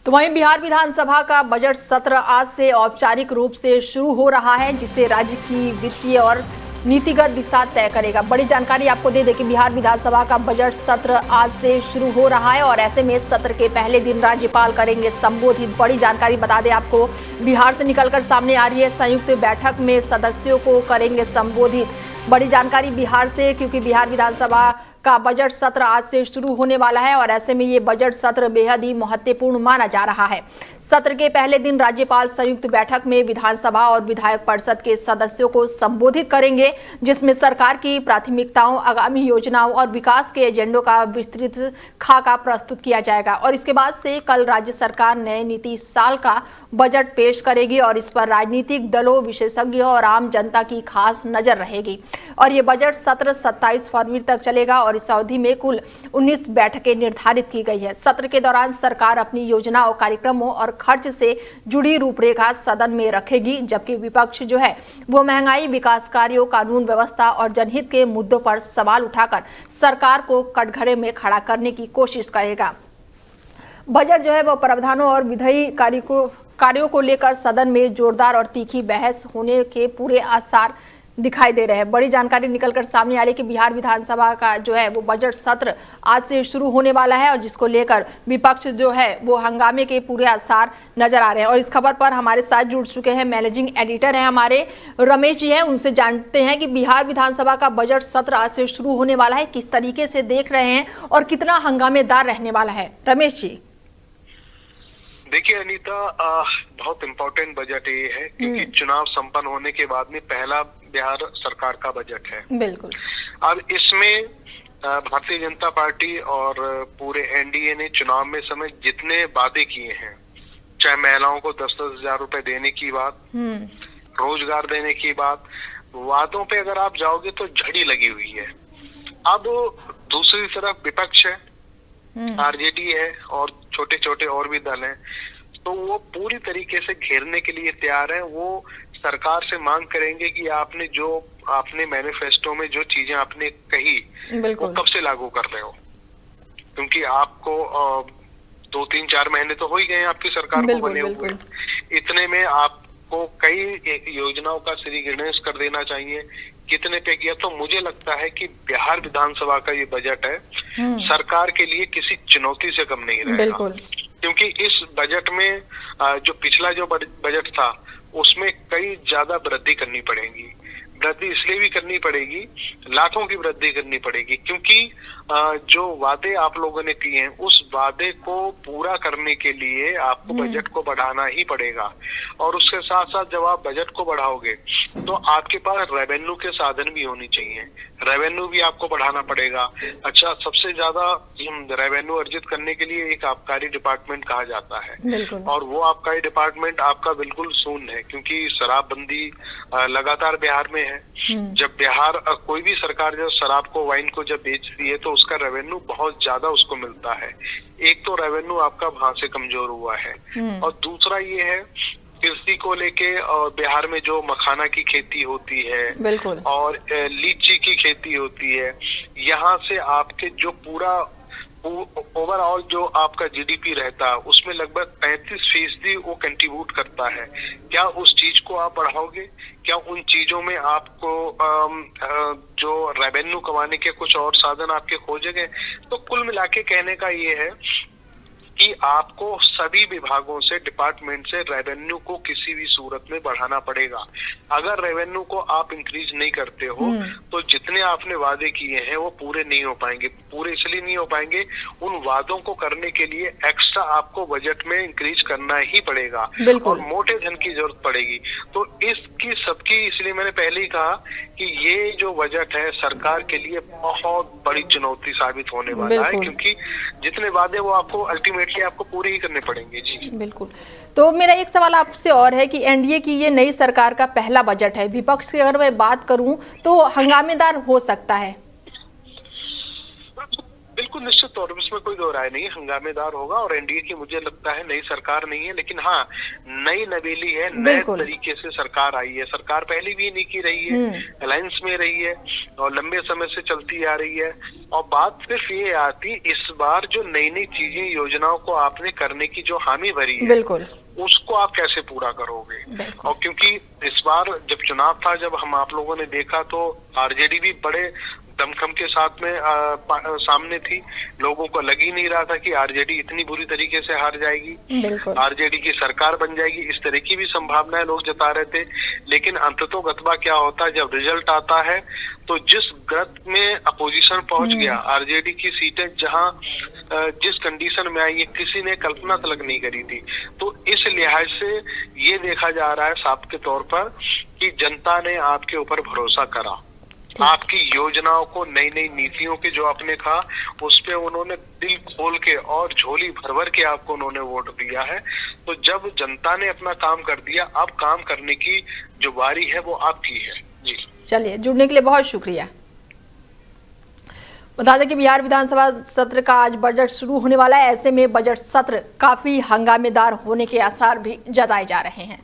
तो वहीं बिहार विधानसभा का बजट सत्र आज से औपचारिक रूप से शुरू हो रहा है, जिससे राज्य की वित्तीय और नीतिगत दिशा तय करेगा। बड़ी जानकारी आपको दे दें कि बिहार विधानसभा का बजट सत्र आज से शुरू हो रहा है और ऐसे में सत्र के पहले दिन राज्यपाल करेंगे संबोधित। बड़ी जानकारी बता दें आपको, बिहार से निकलकर सामने आ रही है, संयुक्त बैठक में सदस्यों को करेंगे संबोधित। बड़ी जानकारी बिहार से, क्योंकि बिहार विधानसभा का बजट सत्र आज से शुरू होने वाला है और ऐसे में ये बजट सत्र बेहद ही महत्वपूर्ण माना जा रहा है। सत्र के पहले दिन राज्यपाल संयुक्त बैठक में विधानसभा और विधायक परिषद के सदस्यों को संबोधित करेंगे, जिसमें सरकार की प्राथमिकताओं, आगामी योजनाओं और विकास के एजेंडों का विस्तृत खाका प्रस्तुत किया जाएगा। और इसके बाद से कल राज्य सरकार नए नीति साल का बजट पेश करेगी और इस पर राजनीतिक दलों, विशेषज्ञों और आम जनता की खास नजर रहेगी। और ये बजट सत्र 27 फरवरी तक चलेगा और इस अवधि में कुल 19 बैठकें निर्धारित की गई है। सत्र के दौरान सरकार अपनी योजनाओं, कार्यक्रमों और खर्च से जुड़ी रूपरेखा सदन में रखेगी, जबकि विपक्ष जो है वो महंगाई, विकास कार्यों, कानून व्यवस्था और जनहित के मुद्दों पर सवाल उठाकर सरकार को कटघरे में खड़ा करने की कोशिश करेगा। बजट जो है वो प्रावधानों और विधायी कार्यों को लेकर सदन में जोरदार और तीखी बहस होने के पूरे आसार दिखाई दे रहे हैं। बड़ी जानकारी निकलकर सामने आ रही है कि बिहार विधानसभा का जो है वो बजट सत्र आज से शुरू होने वाला है और जिसको लेकर विपक्ष जो है वो हंगामे के पूरे आसार नजर आ रहे हैं। और इस खबर पर हमारे साथ जुड़ चुके हैं मैनेजिंग एडिटर हैं हमारे रमेश जी हैं, उनसे जानते हैं कि बिहार विधानसभा का बजट सत्र आज से शुरू होने वाला है, किस तरीके से देख रहे हैं और कितना हंगामेदार रहने वाला है। रमेश जी। देखिए अनीता, बहुत इम्पोर्टेंट बजट ये है क्योंकि चुनाव संपन्न होने के बाद में पहला बिहार सरकार का बजट है। बिल्कुल। अब इसमें भारतीय जनता पार्टी और पूरे एनडीए ने चुनाव में समय जितने वादे किए हैं, चाहे महिलाओं को 10-10 हजार रुपए देने की बात, रोजगार देने की बात, वादों पे अगर आप जाओगे तो झड़ी लगी हुई है। अब दूसरी तरफ विपक्ष है, आरजेडी है और छोटे छोटे और भी दल हैं, तो वो पूरी तरीके से घेरने के लिए तैयार है। वो सरकार से मांग करेंगे कि आपने मैनिफेस्टो में जो चीजें आपने कही वो कब से लागू कर रहे हो, क्योंकि आपको 2-3-4 महीने तो हो ही गए आपकी सरकार को बने हुए। इतने में आपको कई योजनाओं का श्री गणेश कर देना चाहिए। कितने पे किया? तो मुझे लगता है कि बिहार विधानसभा का ये बजट है सरकार के लिए किसी चुनौती से कम नहीं रहेगा, क्योंकि इस बजट में जो पिछला जो बजट था उसमें कई ज्यादा वृद्धि करनी पड़ेगी। वृद्धि इसलिए भी करनी पड़ेगी, लाखों की वृद्धि करनी पड़ेगी, क्योंकि जो वादे आप लोगों ने किए हैं उस वादे को पूरा करने के लिए आपको बजट को बढ़ाना ही पड़ेगा। और उसके साथ साथ जब आप बजट को बढ़ाओगे तो आपके पास रेवेन्यू के साधन भी होने चाहिए, रेवेन्यू भी आपको बढ़ाना पड़ेगा। अच्छा, सबसे ज्यादा रेवेन्यू अर्जित करने के लिए एक आबकारी डिपार्टमेंट कहा जाता है और वो आबकारी डिपार्टमेंट आपका बिल्कुल शून्य है, क्योंकि शराबबंदी लगातार बिहार में है। जब बिहार कोई भी सरकार जब शराब को, वाइन को जब बेचती है तो उसका रेवेन्यू बहुत ज्यादा उसको मिलता है। एक तो रेवेन्यू आपका वहां से कमजोर हुआ है और दूसरा ये है कृषि को लेके, और बिहार में जो मखाना की खेती होती है और लीची की खेती होती है, यहाँ से आपके जो पूरा ओवरऑल जो आपका जीडीपी रहता है उसमें लगभग 35% वो कंट्रीब्यूट करता है। क्या उस चीज को आप बढ़ाओगे? क्या उन चीजों में आपको जो रेवेन्यू कमाने के कुछ और साधन आपके खोजेंगे? तो कुल मिला के कहने का ये है कि आपको सभी विभागों से, डिपार्टमेंट से रेवेन्यू को किसी भी सूरत में बढ़ाना पड़ेगा। अगर रेवेन्यू को आप इंक्रीज नहीं करते हो तो जितने आपने वादे किए हैं वो पूरे नहीं हो पाएंगे। पूरे इसलिए नहीं हो पाएंगे, उन वादों को करने के लिए एक्स्ट्रा आपको बजट में इंक्रीज करना ही पड़ेगा और मोटे धन की जरूरत पड़ेगी। तो इसकी सबकी, इसलिए मैंने पहले ही कहा कि ये जो बजट है सरकार के लिए बहुत बड़ी चुनौती साबित होने वाला है, क्योंकि जितने वादे वो आपको अल्टीमेटली आपको पूरे ही करने पड़ेंगे। जी बिल्कुल। तो मेरा एक सवाल आपसे और है कि एनडीए की ये नई सरकार का पहला बजट है, विपक्ष की अगर मैं बात करूं तो हंगामेदार हो सकता है। बिल्कुल निश्चित तौर पर इसमें कोई दो राय नहीं है, हंगामेदार होगा। और एनडीए की मुझे लगता है नई सरकार नहीं है, लेकिन हाँ नई नवेली है, नए तरीके से सरकार आई है। सरकार पहले भी नहीं की रही है, अलायंस में रही है और लंबे समय से चलती आ रही है। और बात सिर्फ ये आती, इस बार जो नई नई चीजें योजनाओं को आपने करने की जो हामी भरी है, बिल्कुल उसको आप कैसे पूरा करोगे। और क्योंकि इस बार जब चुनाव था, जब हम आप लोगों ने देखा तो आरजेडी भी बड़े दमखम के साथ में सामने थी। लोगों को लग ही नहीं रहा था कि आरजेडी इतनी बुरी तरीके से हार जाएगी, आरजेडी की सरकार बन जाएगी, इस तरह की भी संभावनाएं लोग जता रहे थे। लेकिन अंततोगत्वा क्या होता है, जब रिजल्ट आता है तो जिस गत में अपोजिशन पहुंच गया, आरजेडी की सीटें जहां जिस कंडीशन में आई है किसी ने कल्पना तक नहीं करी थी। तो इस लिहाज से ये देखा जा रहा है साफ के तौर पर कि जनता ने आपके ऊपर भरोसा करा, आपकी योजनाओं को, नई नई नीतियों के जो आपने कहा उस पे उन्होंने दिल खोल के और झोली भर भर के आपको उन्होंने वोट दिया है। तो जब जनता ने अपना काम कर दिया, अब काम करने की जो बारी है वो आपकी है। जी चलिए, जुड़ने के लिए बहुत शुक्रिया। बता दें कि बिहार विधानसभा सत्र का आज बजट शुरू होने वाला है। ऐसे में बजट सत्र काफी हंगामेदार होने के आसार भी जताए जा रहे हैं।